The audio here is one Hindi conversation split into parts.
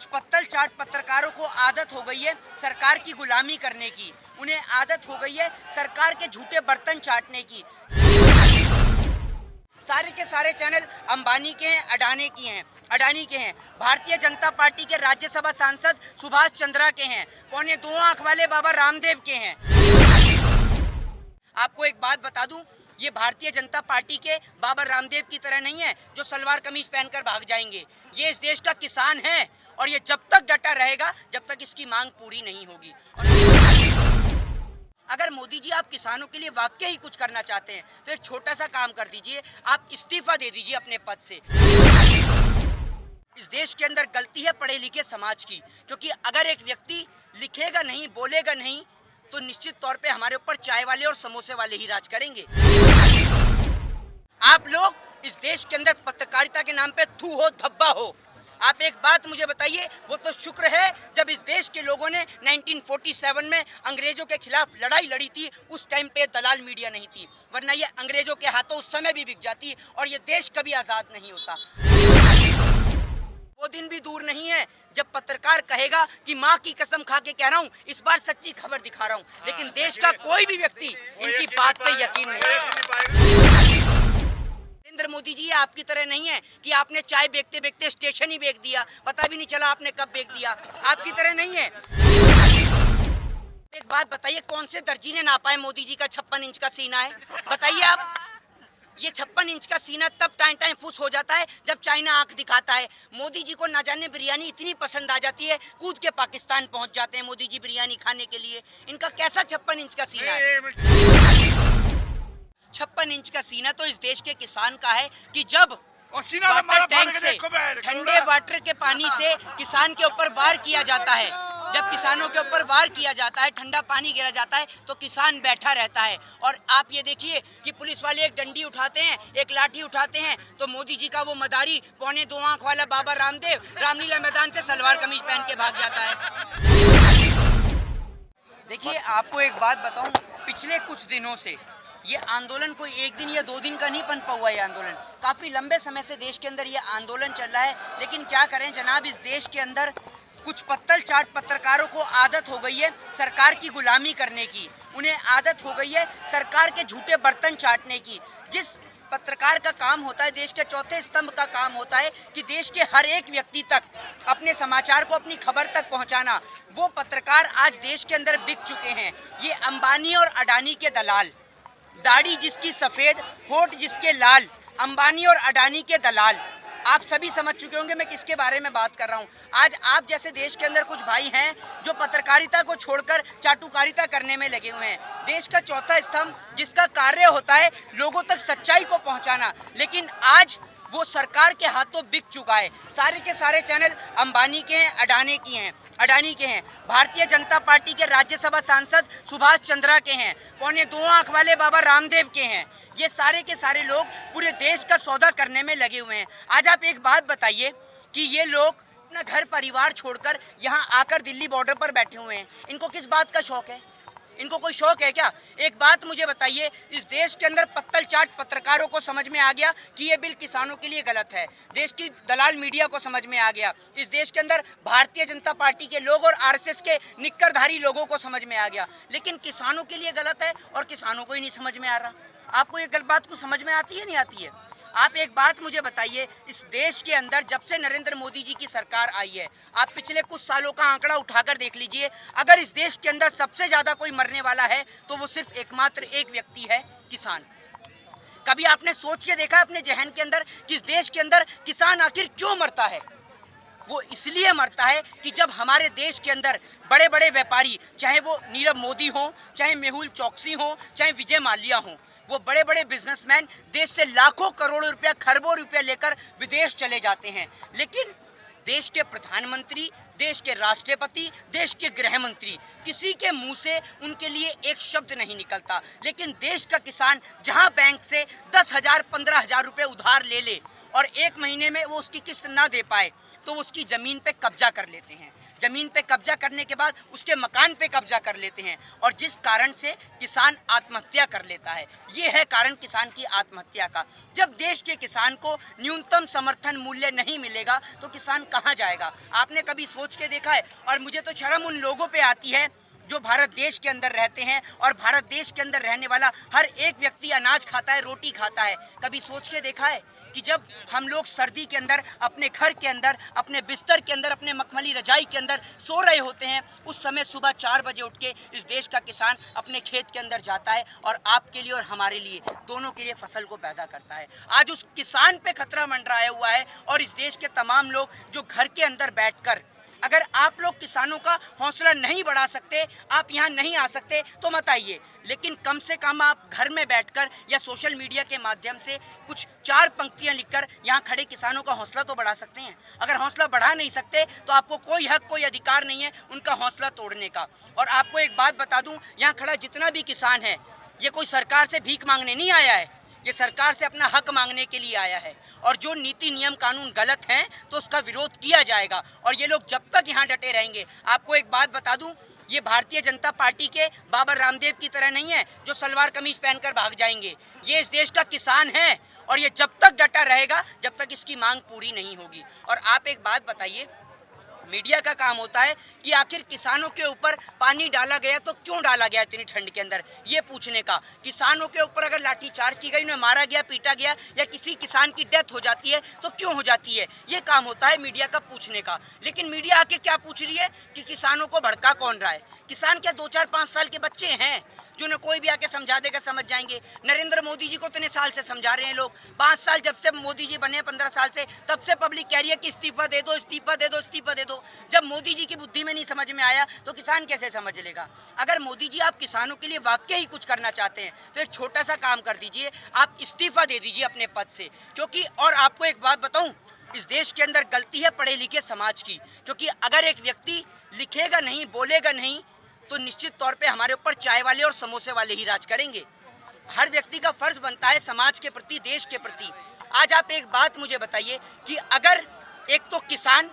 कुछ पत्तल चाट पत्रकारों को आदत हो गई है सरकार की गुलामी करने की। उन्हें आदत हो गई है सरकार के झूठे बर्तन चाटने की। सारे के सारे चैनल अंबानी के हैं, अडानी के हैं। भारतीय जनता पार्टी के राज्यसभा सांसद सुभाष चंद्रा के हैं। पौने 2 आंख वाले बाबा रामदेव के हैं। आपको एक बात बता दूं, ये भारतीय जनता पार्टी के बाबा रामदेव की तरह नहीं है जो सलवार कमीज पहनकर भाग जाएंगे। ये इस देश का किसान है और ये जब तक डटा रहेगा जब तक इसकी मांग पूरी नहीं होगी। अगर मोदी जी आप किसानों के लिए वाकई ही कुछ करना चाहते हैं तो एक छोटा सा काम कर दीजिए, आप इस्तीफा दे दीजिए अपने पद से। इस देश के अंदर गलती है पढ़े लिखे समाज की, क्योंकि अगर एक व्यक्ति लिखेगा नहीं, बोलेगा नहीं, तो निश्चित तौर पे हमारे ऊपर चाय वाले और समोसे वाले ही राज करेंगे। आप लोग इस देश के अंदर पत्रकारिता के नाम पे थू हो धब्बा हो। आप एक बात मुझे बताइए, वो तो शुक्र है जब इस देश के लोगों ने 1947 में अंग्रेजों के खिलाफ लड़ाई लड़ी थी, उस टाइम पे दलाल मीडिया नहीं थी, वरना ये अंग्रेजों के हाथों उस समय भी बिक जाती और ये देश कभी आजाद नहीं होता। वो दिन भी दूर नहीं है जब पत्रकार कहेगा कि माँ की कसम खा के कह रहा हूँ, इस बार सच्ची खबर दिखा रहा हूँ, लेकिन देश का कोई भी व्यक्ति इनकी बात पे यकीन नहीं करता। नरेंद्र मोदी जी आपकी तरह नहीं है कि आपने चाय बेचते बेचते स्टेशन ही बेच दिया, पता भी नहीं चला आपने कब बेच दिया। आपकी तरह नहीं है। एक बात बताइए, कौन से दर्जी ने नापा है मोदी जी का 56 इंच का सीना है? बताइए आप। ये 56 इंच का सीना तब टाइम फूस हो जाता है जब चाइना आंख दिखाता है। मोदी जी को ना जाने बिरयानी इतनी पसंद आ जाती है, कूद के पाकिस्तान पहुंच जाते हैं मोदी जी बिरयानी खाने के लिए। इनका कैसा 56 इंच का सीना है? 56 इंच का सीना तो इस देश के किसान का है कि जब वाटर टैंक से, ठंडे वाटर के पानी से किसान के ऊपर वार किया जाता है, जब किसानों के ऊपर वार किया जाता है, ठंडा पानी गिरा जाता है, तो किसान बैठा रहता है। और आप ये देखिए कि पुलिस वाले एक डंडी उठाते हैं, एक लाठी उठाते हैं, तो मोदी जी का वो मदारी पौने 2 आंख वाला बाबा रामदेव रामलीला मैदान से सलवार कमीज पहन के भाग जाता है। देखिए आपको एक बात बताऊं, पिछले कुछ दिनों से ये आंदोलन कोई 1 दिन या 2 दिन का नहीं पनपा हुआ। ये आंदोलन काफी लंबे समय से देश के अंदर ये आंदोलन चल रहा है, लेकिन क्या करें जनाब, इस देश के अंदर कुछ पत्तल चाट पत्रकारों को आदत हो गई है सरकार की गुलामी करने की। उन्हें आदत हो गई है सरकार के झूठे बर्तन चाटने की। जिस पत्रकार का काम होता है, देश के चौथे स्तंभ का काम होता है कि देश के हर एक व्यक्ति तक अपने समाचार को, अपनी खबर तक पहुंचाना, वो पत्रकार आज देश के अंदर बिक चुके हैं। ये अंबानी और अडानी के दलाल, दाढ़ी जिसकी सफेद, होठ जिसके लाल, अंबानी और अडानी के दलाल। आप सभी समझ चुके होंगे मैं किसके बारे में बात कर रहा हूं। आज आप जैसे देश के अंदर कुछ भाई हैं जो पत्रकारिता को छोड़कर चाटुकारिता करने में लगे हुए हैं। देश का चौथा स्तंभ जिसका कार्य होता है लोगों तक सच्चाई को पहुंचाना, लेकिन आज वो सरकार के हाथों बिक चुका है। सारे के सारे चैनल अंबानी के हैं, अडानी के हैं। भारतीय जनता पार्टी के राज्यसभा सांसद सुभाष चंद्रा के हैं। पौने 2 आंख वाले बाबा रामदेव के हैं। ये सारे के सारे लोग पूरे देश का सौदा करने में लगे हुए हैं। आज आप एक बात बताइए कि ये लोग अपना घर परिवार छोड़कर यहाँ आकर दिल्ली बॉर्डर पर बैठे हुए हैं, इनको किस बात का शौक है? इनको कोई शौक है क्या? एक बात मुझे बताइए, इस देश के अंदर पत्तल चाट पत्रकारों को समझ में आ गया कि ये बिल किसानों के लिए गलत है। देश की दलाल मीडिया को समझ में आ गया। इस देश के अंदर भारतीय जनता पार्टी के लोग और आरएसएस के निक्करधारी लोगों को समझ में आ गया, लेकिन किसानों के लिए गलत है और किसानों को ही नहीं समझ में आ रहा। आपको ये गलत बात को समझ में आती है, नहीं आती है? आप एक बात मुझे बताइए, इस देश के अंदर जब से नरेंद्र मोदी जी की सरकार आई है, आप पिछले कुछ सालों का आंकड़ा उठाकर देख लीजिए, अगर इस देश के अंदर सबसे ज्यादा कोई मरने वाला है तो वो सिर्फ एकमात्र एक व्यक्ति है, किसान। कभी आपने सोच के देखा अपने जहन के अंदर कि इस देश के अंदर किसान आखिर क्यों मरता है? वो इसलिए मरता है कि जब हमारे देश के अंदर बड़े बड़े व्यापारी, चाहे वो नीरव मोदी हो, चाहे मेहुल चौकसी हो, चाहे विजय माल्या हो, वो बड़े बड़े बिजनेसमैन देश से लाखों करोड़ों रुपया, खरबों रुपया लेकर विदेश चले जाते हैं, लेकिन देश के प्रधानमंत्री, देश के राष्ट्रपति, देश के गृह मंत्री, किसी के मुंह से उनके लिए एक शब्द नहीं निकलता। लेकिन देश का किसान जहां बैंक से 10,000, 15,000 रुपए उधार ले ले और 1 महीने में वो उसकी किस्त ना दे पाए तो उसकी जमीन पे कब्जा कर लेते हैं। जमीन पे कब्जा करने के बाद उसके मकान पे कब्जा कर लेते हैं, और जिस कारण से किसान आत्महत्या कर लेता है। ये है कारण किसान की आत्महत्या का। जब देश के किसान को न्यूनतम समर्थन मूल्य नहीं मिलेगा तो किसान कहाँ जाएगा? आपने कभी सोच के देखा है? और मुझे तो शर्म उन लोगों पे आती है जो भारत देश के अंदर रहते हैं, और भारत देश के अंदर रहने वाला हर एक व्यक्ति अनाज खाता है, रोटी खाता है। कभी सोच के देखा है कि जब हम लोग सर्दी के अंदर अपने घर के अंदर, अपने बिस्तर के अंदर, अपने मखमली रजाई के अंदर सो रहे होते हैं, उस समय सुबह 4 बजे उठ के इस देश का किसान अपने खेत के अंदर जाता है और आपके लिए और हमारे लिए, दोनों के लिए फसल को पैदा करता है। आज उस किसान पे खतरा मंडराया हुआ है, और इस देश के तमाम लोग जो घर के अंदर बैठकर, अगर आप लोग किसानों का हौसला नहीं बढ़ा सकते, आप यहाँ नहीं आ सकते तो मत आइए, लेकिन कम से कम आप घर में बैठकर या सोशल मीडिया के माध्यम से कुछ 4 पंक्तियाँ लिखकर यहाँ खड़े किसानों का हौसला तो बढ़ा सकते हैं। अगर हौसला बढ़ा नहीं सकते तो आपको कोई हक, कोई अधिकार नहीं है उनका हौसला तोड़ने का। और आपको एक बात बता दूँ, यहाँ खड़ा जितना भी किसान है, ये कोई सरकार से भीख मांगने नहीं आया है, ये सरकार से अपना हक मांगने के लिए आया है। और जो नीति नियम कानून गलत हैं तो उसका विरोध किया जाएगा, और ये लोग जब तक यहाँ डटे रहेंगे। आपको एक बात बता दूं, ये भारतीय जनता पार्टी के बाबा रामदेव की तरह नहीं है जो सलवार कमीज पहनकर भाग जाएंगे। ये इस देश का किसान है, और ये जब तक डटा रहेगा जब तक इसकी मांग पूरी नहीं होगी। और आप एक बात बताइए, मीडिया का काम होता है कि आखिर किसानों के ऊपर पानी डाला गया तो क्यों डाला गया इतनी ठंड के अंदर, ये पूछने का। किसानों के ऊपर अगर लाठीचार्ज की गई, उन्हें मारा गया, पीटा गया, या किसी किसान की डेथ हो जाती है तो क्यों हो जाती है, ये काम होता है मीडिया का पूछने का। लेकिन मीडिया आके क्या पूछ रही है कि किसानों को भड़का कौन रहा है? किसान क्या 2, 4, 5 साल के बच्चे हैं जो न कोई भी आके समझा देगा समझ जाएंगे? नरेंद्र मोदी जी को इतने साल से समझा रहे हैं लोग, 5 साल जब से मोदी जी बने, 15 साल से, तब से पब्लिक कह रही है कि इस्तीफा दे दो, इस्तीफा दे दो, इस्तीफा दे दो। जब मोदी जी की बुद्धि में नहीं समझ में आया तो किसान कैसे समझ लेगा? अगर मोदी जी आप किसानों के लिए वाकई ही कुछ करना चाहते हैं तो एक छोटा सा काम कर दीजिए, आप इस्तीफा दे दीजिए अपने पद से। क्योंकि और आपको एक बात बताऊं, इस देश के अंदर गलती है पढ़े लिखे समाज की, क्योंकि अगर एक व्यक्ति लिखेगा नहीं, बोलेगा नहीं, तो निश्चित तौर पे हमारे ऊपर चाय वाले और समोसे वाले ही राज करेंगे। हर व्यक्ति का फर्ज बनता है समाज के प्रति, देश के प्रति। आज आप एक बात मुझे बताइए कि अगर एक तो किसान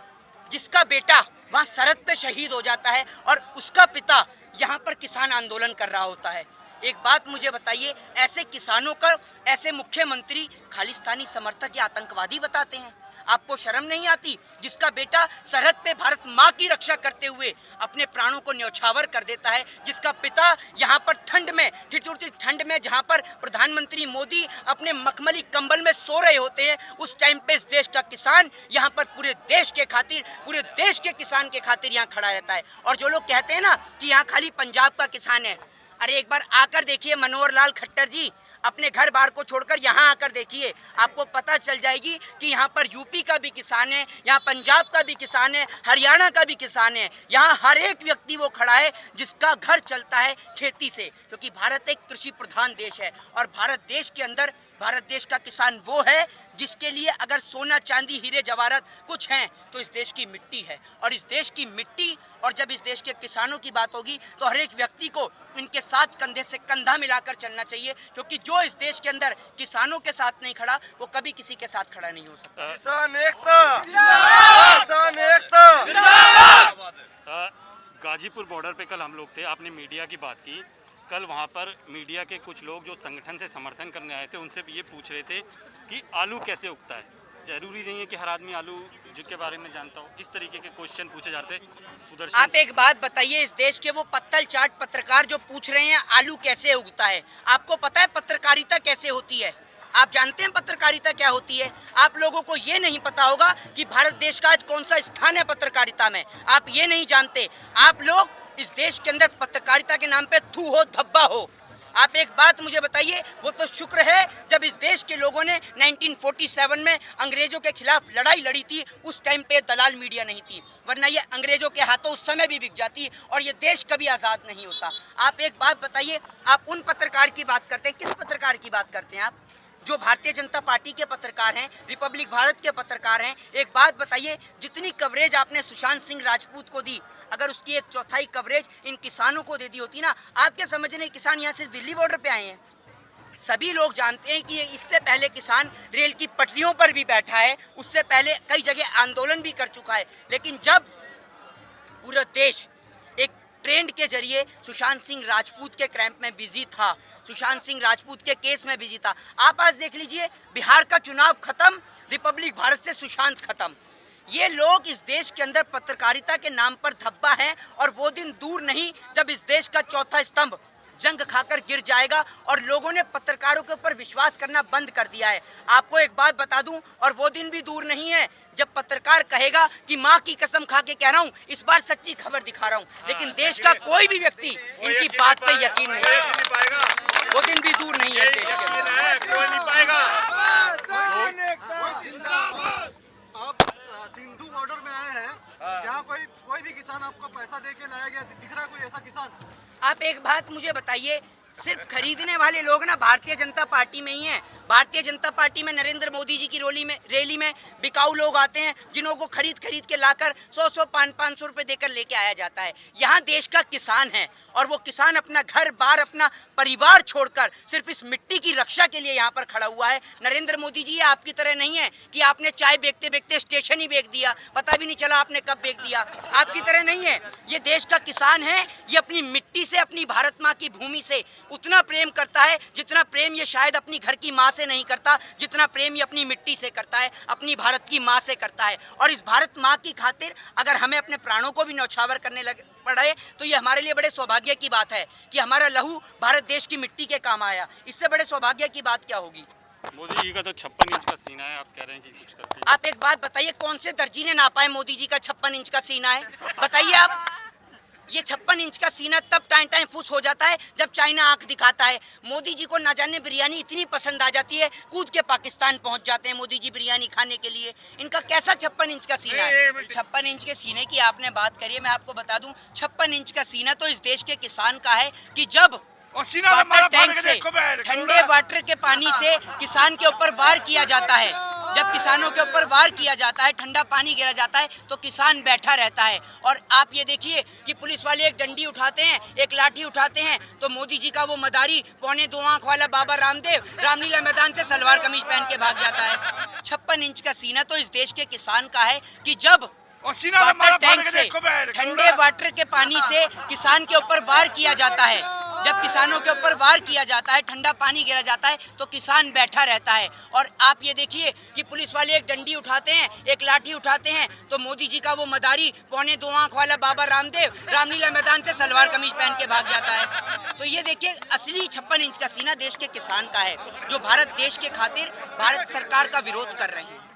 जिसका बेटा वहाँ सरहद पे शहीद हो जाता है और उसका पिता यहाँ पर किसान आंदोलन कर रहा होता है, एक बात मुझे बताइए, ऐसे किसानों का ऐसे मुख्यमंत्री खालिस्तानी समर्थक या आतंकवादी बताते हैं? आपको शर्म नहीं आती? जिसका बेटा सरहद पे भारत माँ की रक्षा करते हुए अपने प्राणों को न्यौछावर कर देता है, जिसका पिता यहाँ पर ठंड में, ठिठुरती ठंड में, जहाँ पर प्रधानमंत्री मोदी अपने मखमली कंबल में सो रहे होते हैं, उस टाइम पे इस देश का किसान यहाँ पर पूरे देश के खातिर, पूरे देश के किसान के खातिर यहाँ खड़ा रहता है। और जो लोग कहते हैं ना कि यहाँ खाली पंजाब का किसान है, अरे एक बार आकर देखिए मनोहर लाल खट्टर जी, अपने घर बार को छोड़कर यहाँ आकर देखिए, आपको पता चल जाएगी कि यहाँ पर यूपी का भी किसान है, यहाँ पंजाब का भी किसान है, हरियाणा का भी किसान है। यहाँ हर एक व्यक्ति वो खड़ा है जिसका घर चलता है खेती से, क्योंकि भारत एक कृषि प्रधान देश है। और भारत देश के अंदर भारत देश का किसान वो है जिसके लिए अगर सोना, चांदी, हीरे जवाहरात कुछ हैं तो इस देश की मिट्टी है। और इस देश की मिट्टी और जब इस देश के किसानों की बात होगी तो हर एक व्यक्ति को इनके साथ कंधे से कंधा मिलाकर चलना चाहिए, क्योंकि जो इस देश के अंदर किसानों के साथ नहीं खड़ा वो कभी किसी के साथ खड़ा नहीं हो सकता। किसान एकता, किसान एकता। गाजीपुर बॉर्डर पे कल हम लोग थे, आपने मीडिया की बात की। कल वहाँ पर मीडिया के कुछ लोग जो संगठन से समर्थन करने आए थे उनसे ये पूछ रहे थे कि आलू कैसे उगता है। जरूरी नहीं है कि हर आदमी आलू जिसके बारे में जानता हो, इस तरीके के क्वेश्चन पूछे जाते हैं। सुदर्शन, आप एक बात बताइए, इस देश के वो पत्तल चाट पत्रकार जो पूछ रहे हैं आलू कैसे उगता है, आपको पता है पत्रकारिता कैसे होती है? आप जानते हैं पत्रकारिता क्या होती है? आप लोगों को ये नहीं पता होगा कि भारत देश का आज कौन सा स्थान है पत्रकारिता में, आप ये नहीं जानते। आप लोग इस देश के अंदर पत्रकारिता के नाम पे थू हो धब्बा हो। आप एक बात मुझे बताइए, वो तो शुक्र है जब इस देश के लोगों ने 1947 में अंग्रेजों के खिलाफ लड़ाई लड़ी थी, उस टाइम पे दलाल मीडिया नहीं थी, वरना ये अंग्रेजों के हाथों उस समय भी बिक जाती और ये देश कभी आज़ाद नहीं होता। आप एक बात बताइए, आप उन पत्रकार की बात करते हैं, किस पत्रकार की बात करते हैं आप? जो भारतीय जनता पार्टी के पत्रकार हैं, रिपब्लिक भारत के पत्रकार हैं। एक बात बताइए, जितनी कवरेज आपने सुशांत सिंह राजपूत को दी, अगर उसकी 1/4 कवरेज इन किसानों को दे दी होती ना, आप क्या समझ रहे हैं किसान यहाँ से दिल्ली बॉर्डर पे आए हैं? सभी लोग जानते हैं कि इससे पहले किसान रेल की पटरियों पर भी बैठा है, उससे पहले कई जगह आंदोलन भी कर चुका है। लेकिन जब पूरा देश एक ट्रेंड के जरिए सुशांत सिंह राजपूत के क्रैम्प में बिजी था, सुशांत सिंह राजपूत के केस में बिजी था। आप आज देख लीजिए, बिहार का चुनाव खत्म, रिपब्लिक भारत से सुशांत खत्म। ये लोग इस देश के अंदर पत्रकारिता के नाम पर धब्बा हैं और वो दिन दूर नहीं जब इस देश का चौथा स्तंभ जंग खाकर गिर जाएगा और लोगों ने पत्रकारों के ऊपर विश्वास करना बंद कर दिया है। आपको एक बात बता दूं, और वो दिन भी दूर नहीं है जब पत्रकार कहेगा कि माँ की कसम खा के कह रहा हूँ, इस बार सच्ची खबर दिखा रहा हूँ, लेकिन देश का कोई भी व्यक्ति इनकी बात पे यकीन नहीं है। वो दिन भी दूर नहीं है देश के अंदर। आप सिंधु बॉर्डर में आए हैं, जहाँ कोई भी किसान आपको पैसा दे के लाया गया, दिख रहा है कोई ऐसा किसान? आप एक बात मुझे बताइए, सिर्फ खरीदने वाले लोग ना भारतीय जनता पार्टी में ही हैं। भारतीय जनता पार्टी में नरेंद्र मोदी जी की रैली में बिकाऊ लोग आते हैं, जिन्हों को खरीद के लाकर 100-100, 500 रुपए देकर लेके आया जाता है। यहाँ देश का किसान है और वो किसान अपना घर बार, अपना परिवार छोड़कर सिर्फ इस मिट्टी की रक्षा के लिए यहाँ पर खड़ा हुआ है। नरेंद्र मोदी जी, ये आपकी तरह नहीं है कि आपने चाय बेचते बेचते स्टेशन ही बेच दिया, पता भी नहीं चला आपने कब बेच दिया। आपकी तरह नहीं है, ये देश का किसान है। ये अपनी मिट्टी से, अपनी भारत माँ की भूमि से उतना प्रेम करता है जितना प्रेम ये शायद अपनी घर की माँ से नहीं करता, जितना प्रेम ये अपनी मिट्टी से करता है, अपनी भारत की माँ से करता है। और इस भारत माँ की खातिर अगर हमें अपने प्राणों को भी न्यौछावर करने पड़े तो ये हमारे लिए बड़े सौभाग्य की बात है कि हमारा लहू भारत देश की मिट्टी के काम आया। इससे बड़े सौभाग्य की बात क्या होगी? मोदी जी का तो 56 इंच का सीना है, आप कह रहे हैं कि कुछ करते हैं। आप एक बात बताइए, कौन से दर्जी ने नापा है मोदी जी का 56 इंच का सीना है? बताइए आप। ये 56 इंच का सीना तब टाइम फुस हो जाता है जब चाइना आंख दिखाता है। मोदी जी को ना जाने बिरयानी इतनी पसंद आ जाती है, कूद के पाकिस्तान पहुंच जाते हैं मोदी जी बिरयानी खाने के लिए। इनका कैसा 56 इंच का सीना है? 56 इंच के सीने की आपने बात करी है, मैं आपको बता दूं, 56 इंच का सीना तो इस देश के किसान का है कि जब वाटर टैंक से, ठंडे वाटर के पानी से किसान के ऊपर वार किया जाता है, जब किसानों के ऊपर वार किया जाता है, ठंडा पानी गिरा जाता है तो किसान बैठा रहता है। और आप ये देखिए कि पुलिस वाले एक डंडी उठाते हैं, एक लाठी उठाते हैं, तो मोदी जी का वो मदारी, 2.25 आंख वाला बाबा रामदेव, रामलीला मैदान से सलवार कमीज पहन के भाग जाता है। 56 इंच का सीना तो इस देश के किसान का है कि जब वाटर टैंक से, ठंडे वाटर के पानी से किसान के ऊपर वार किया जाता है, जब किसानों के ऊपर वार किया जाता है, ठंडा पानी गिरा जाता है तो किसान बैठा रहता है। और आप ये देखिए कि पुलिस वाले एक डंडी उठाते हैं, एक लाठी उठाते हैं, तो मोदी जी का वो मदारी, 2.25 आंख वाला बाबा रामदेव, रामलीला मैदान से सलवार कमीज पहन के भाग जाता है। तो ये देखिए, असली 56 इंच का सीना देश के किसान का है, जो भारत देश के खातिर भारत सरकार का विरोध कर रहे हैं।